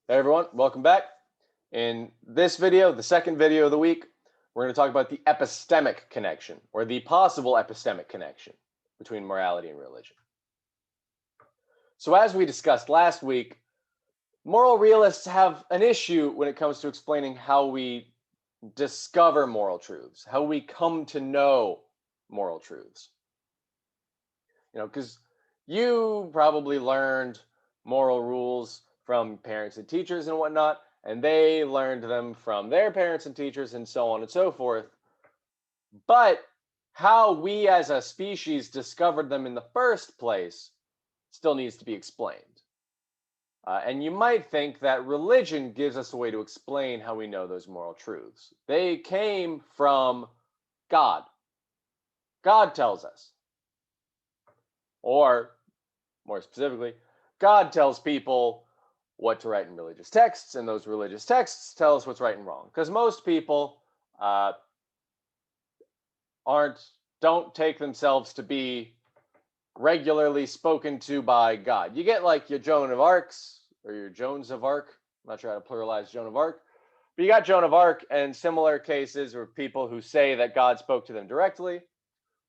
Hey everyone, welcome back. In this video, the second video of the week, we're going to talk about the epistemic connection, or the possible epistemic connection between morality and religion. So as we discussed last week, moral realists have an issue when it comes to explaining how we discover moral truths, how we come to know moral truths. Because you probably learned moral rules from parents and teachers and whatnot, and they learned them from their parents and teachers and so on and so forth. But how we as a species discovered them in the first place still needs to be explained. And you might think that religion gives us a way to explain how we know those moral truths. They came from God. God tells us. Or, more specifically, God tells people what to write in religious texts, and those religious texts tell us what's right and wrong. Because most people don't take themselves to be regularly spoken to by God. You get like your Joan of Arcs or your Joans of Arc. I'm not sure how to pluralize Joan of Arc, but you got Joan of Arc and similar cases where people who say that God spoke to them directly.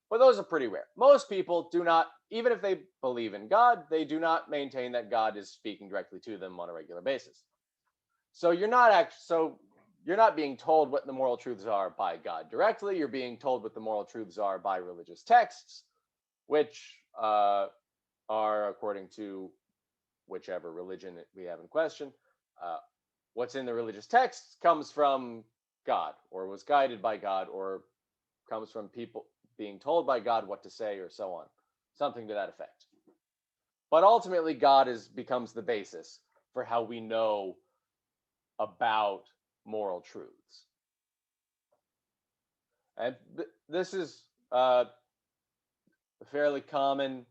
But those are pretty rare. Most people do not, even if they believe in God, they do not maintain that God is speaking directly to them on a regular basis. So you're not being told what the moral truths are by God directly. You're being told what the moral truths are by religious texts, which are, according to whichever religion we have in question, what's in the religious texts comes from God, or was guided by God, or comes from people being told by God what to say, or so on, something to that effect. But ultimately, God becomes the basis for how we know about moral truths. And this is a fairly common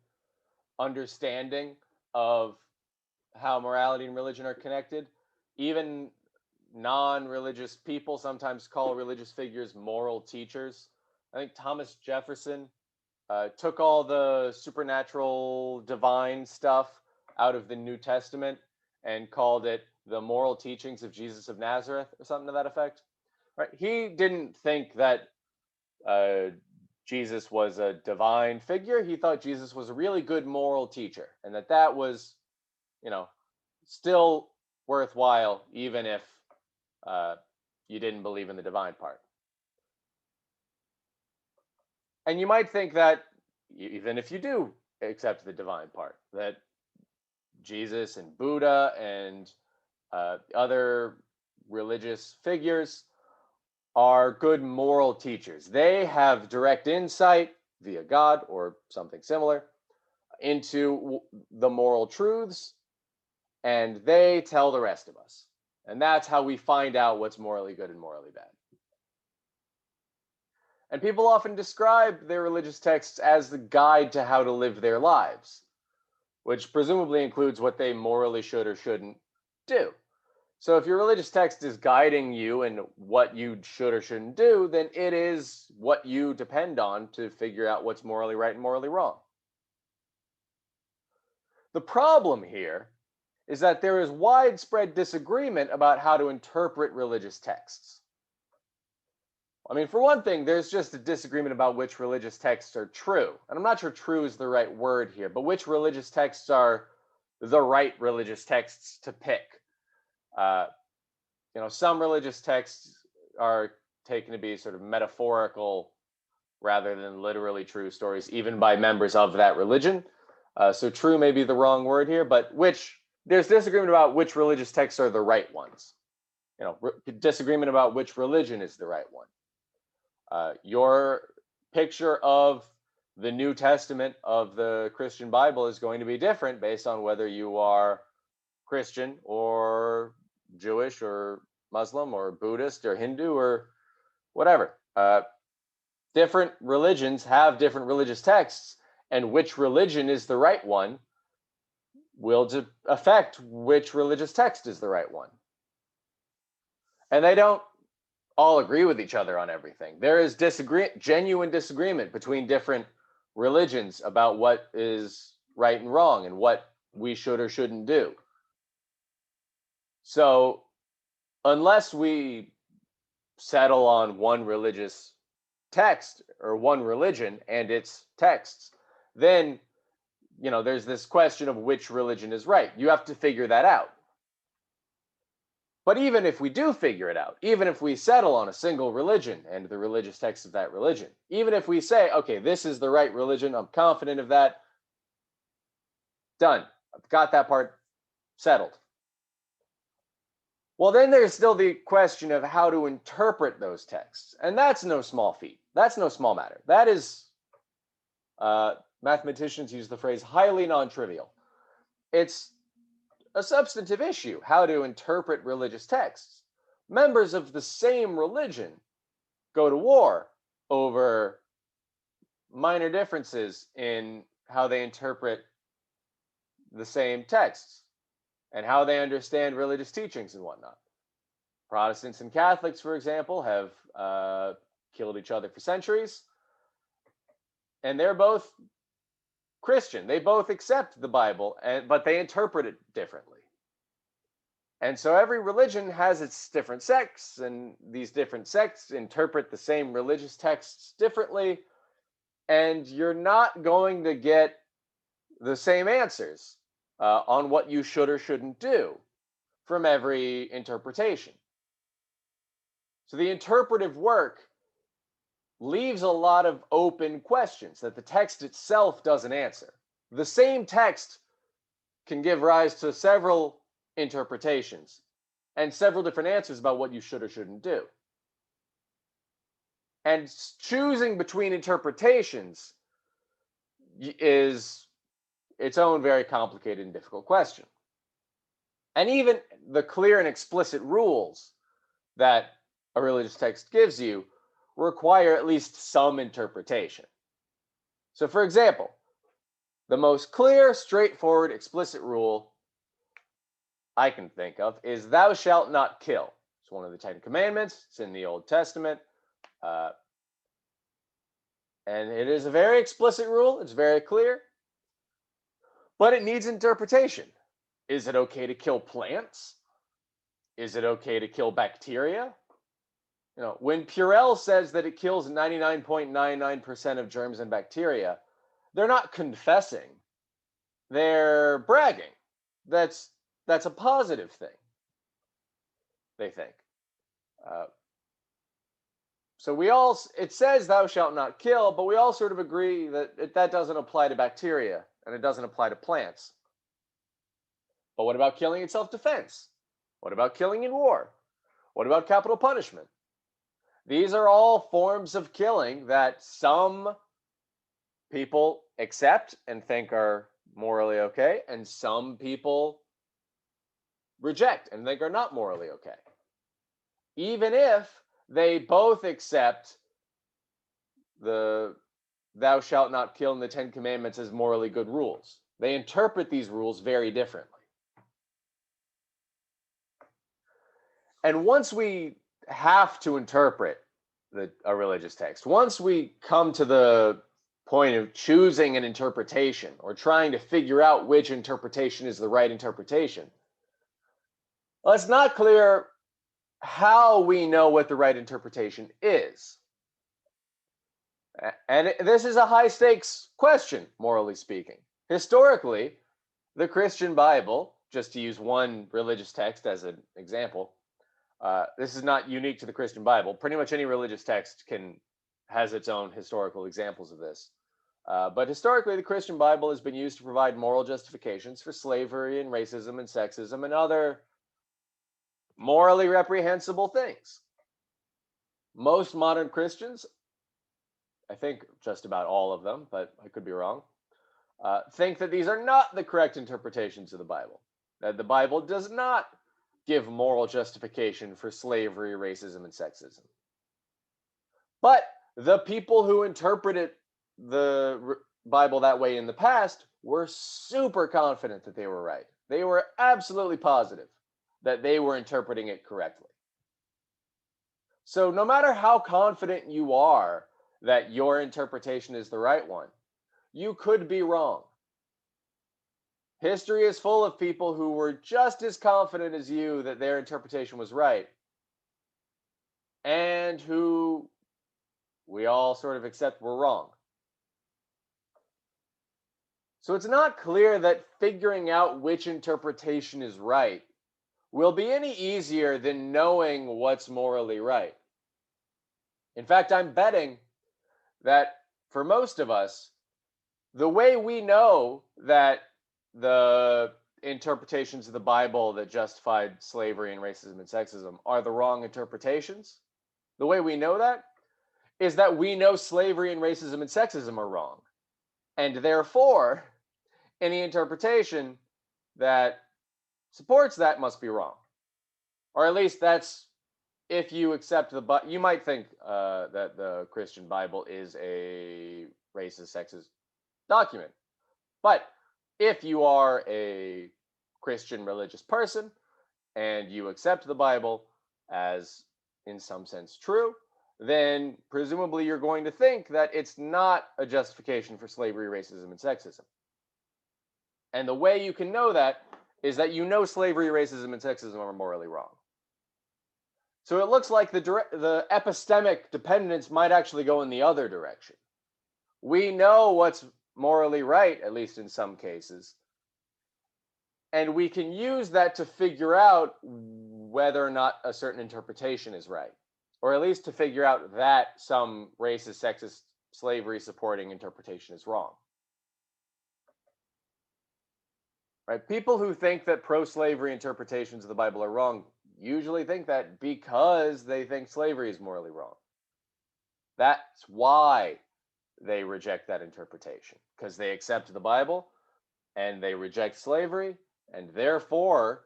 understanding of how morality and religion are connected. Even non-religious people sometimes call religious figures moral teachers. I think Thomas Jefferson took all the supernatural divine stuff out of the New Testament and called it the moral teachings of Jesus of Nazareth, or something to that effect. Right? He didn't think that Jesus was a divine figure. He thought Jesus was a really good moral teacher, and that was, still worthwhile, even if you didn't believe in the divine part. And you might think that even if you do accept the divine part, that Jesus and Buddha and other religious figures are good moral teachers. They have direct insight via God or something similar into the moral truths, and they tell the rest of us. And that's how we find out what's morally good and morally bad. And people often describe their religious texts as the guide to how to live their lives, which presumably includes what they morally should or shouldn't do. So if your religious text is guiding you in what you should or shouldn't do, then it is what you depend on to figure out what's morally right and morally wrong. The problem here is that there is widespread disagreement about how to interpret religious texts. I mean, for one thing, there's just a disagreement about which religious texts are true. And I'm not sure true is the right word here, but which religious texts are the right religious texts to pick. Some religious texts are taken to be sort of metaphorical rather than literally true stories, even by members of that religion. So true may be the wrong word here, but there's disagreement about which religious texts are the right ones. Disagreement about which religion is the right one. Your picture of the New Testament of the Christian Bible is going to be different based on whether you are Christian or Jewish or Muslim or Buddhist or Hindu or whatever. Different religions have different religious texts, and which religion is the right one will affect which religious text is the right one. And they don't all agree with each other on everything. There is genuine disagreement between different religions about what is right and wrong and what we should or shouldn't do. So unless we settle on one religious text or one religion and its texts, then there's this question of which religion is right. You have to figure that out. But even if we do figure it out, even if we settle on a single religion and the religious text of that religion, even if we say, okay, this is the right religion, I'm confident of that, done, I've got that part settled. Well, then there's still the question of how to interpret those texts. And that's no small feat. That's no small matter. That is, mathematicians use the phrase highly non-trivial. It's a substantive issue, how to interpret religious texts. Members of the same religion go to war over minor differences in how they interpret the same texts and how they understand religious teachings and whatnot. Protestants and Catholics, for example, have killed each other for centuries, and they're both Christian. They both accept the Bible, but they interpret it differently. And so every religion has its different sects, and these different sects interpret the same religious texts differently, and you're not going to get the same answers on what you should or shouldn't do from every interpretation. So the interpretive work leaves a lot of open questions that the text itself doesn't answer. The same text can give rise to several interpretations and several different answers about what you should or shouldn't do. And choosing between interpretations is its own very complicated and difficult question. And even the clear and explicit rules that a religious text gives you require at least some interpretation. So, for example, the most clear, straightforward, explicit rule I can think of is thou shalt not kill. It's one of the 10 commandments. It's in the Old Testament. And it is a very explicit rule. It's very clear. But it needs interpretation. Is it okay to kill plants? Is it okay to kill bacteria? When Purell says that it kills 99.99% of germs and bacteria, they're not confessing. They're bragging. That's a positive thing, they think. So it says thou shalt not kill, but we all sort of agree that that doesn't apply to bacteria and it doesn't apply to plants. But what about killing in self-defense? What about killing in war? What about capital punishment? These are all forms of killing that some people accept and think are morally okay, and some people reject and think are not morally okay. Even if they both accept the thou shalt not kill in the 10 commandments as morally good rules. They interpret these rules very differently. And once we have to interpret a religious text, once we come to the point of choosing an interpretation or trying to figure out which interpretation is the right interpretation, well, it's not clear how we know what the right interpretation is. And this is a high stakes question, morally speaking. Historically, the Christian Bible, just to use one religious text as an example, this is not unique to the Christian Bible. Pretty much any religious text has its own historical examples of this. But historically, the Christian Bible has been used to provide moral justifications for slavery and racism and sexism and other morally reprehensible things. Most modern Christians, I think just about all of them, but I could be wrong, think that these are not the correct interpretations of the Bible. That the Bible does not give moral justification for slavery, racism, and sexism. But the people who interpreted the Bible that way in the past were super confident that they were right. They were absolutely positive that they were interpreting it correctly. So no matter how confident you are that your interpretation is the right one, you could be wrong. History is full of people who were just as confident as you that their interpretation was right, and who we all sort of accept were wrong. So it's not clear that figuring out which interpretation is right will be any easier than knowing what's morally right. In fact, I'm betting that for most of us, the way we know that the interpretations of the Bible that justified slavery and racism and sexism are the wrong interpretations, the way we know that is that we know slavery and racism and sexism are wrong. And therefore, any interpretation that supports that must be wrong. Or at least that's if you accept the Bible. You might think that the Christian Bible is a racist, sexist document. But if you are a Christian religious person and you accept the Bible as in some sense true, then presumably you're going to think that it's not a justification for slavery, racism, and sexism. And the way you can know that is that you know slavery, racism, and sexism are morally wrong. So it looks like the epistemic dependence might actually go in the other direction. We know what's morally right, at least in some cases, and we can use that to figure out whether or not a certain interpretation is right, or at least to figure out that some racist, sexist, slavery supporting interpretation is wrong. Right? People who think that pro-slavery interpretations of the Bible are wrong usually think that because they think slavery is morally wrong. That's why they reject that interpretation, because they accept the Bible and they reject slavery, and therefore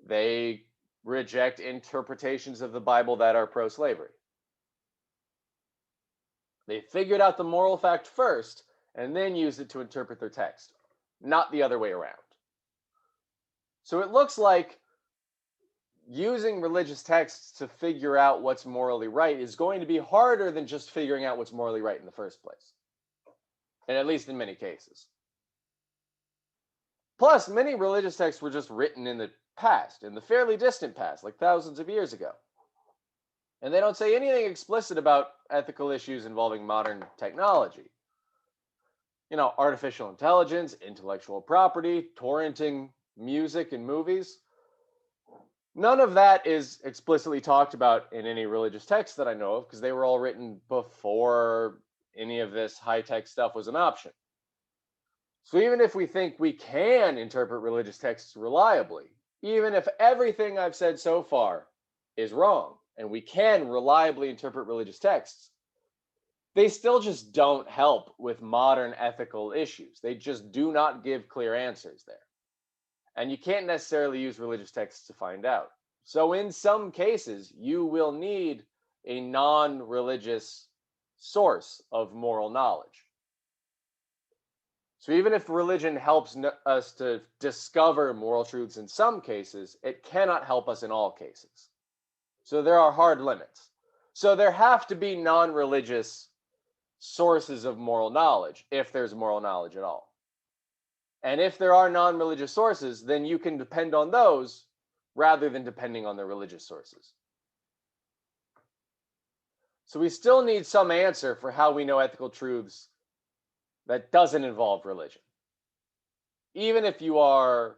they reject interpretations of the Bible that are pro-slavery. They figured out the moral fact first and then used it to interpret their text, not the other way around. So it looks like using religious texts to figure out what's morally right is going to be harder than just figuring out what's morally right in the first place, and at least in many cases. Plus, many religious texts were just written in the past, in the fairly distant past, like thousands of years ago. And they don't say anything explicit about ethical issues involving modern technology. You know, artificial intelligence, intellectual property, torrenting music and movies. None of that is explicitly talked about in any religious text that I know of, because they were all written before any of this high-tech stuff was an option. So even if we think we can interpret religious texts reliably, even if everything I've said so far is wrong, and we can reliably interpret religious texts, they still just don't help with modern ethical issues. They just do not give clear answers there. And you can't necessarily use religious texts to find out. So in some cases, you will need a non-religious source of moral knowledge. So even if religion helps us to discover moral truths in some cases, it cannot help us in all cases. So there are hard limits. So there have to be non-religious sources of moral knowledge, if there's moral knowledge at all. And if there are non-religious sources, then you can depend on those rather than depending on the religious sources. So we still need some answer for how we know ethical truths that doesn't involve religion. Even if you are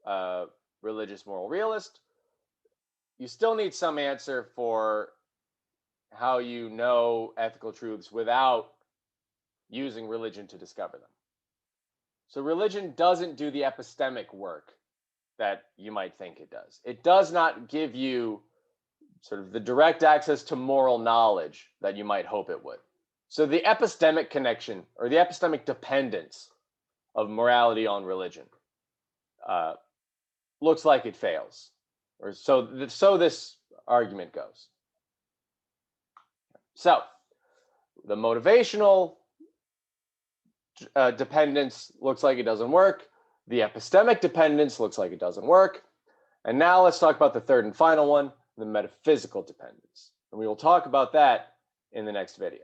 a religious moral realist, you still need some answer for how you know ethical truths without using religion to discover them. So religion doesn't do the epistemic work that you might think it does. It does not give you sort of the direct access to moral knowledge that you might hope it would. So the epistemic connection, or the epistemic dependence of morality on religion, looks like it fails, or so this argument goes. So the motivational dependence looks like it doesn't work. The epistemic dependence looks like it doesn't work. And now let's talk about the third and final one, the metaphysical dependence. And we will talk about that in the next video.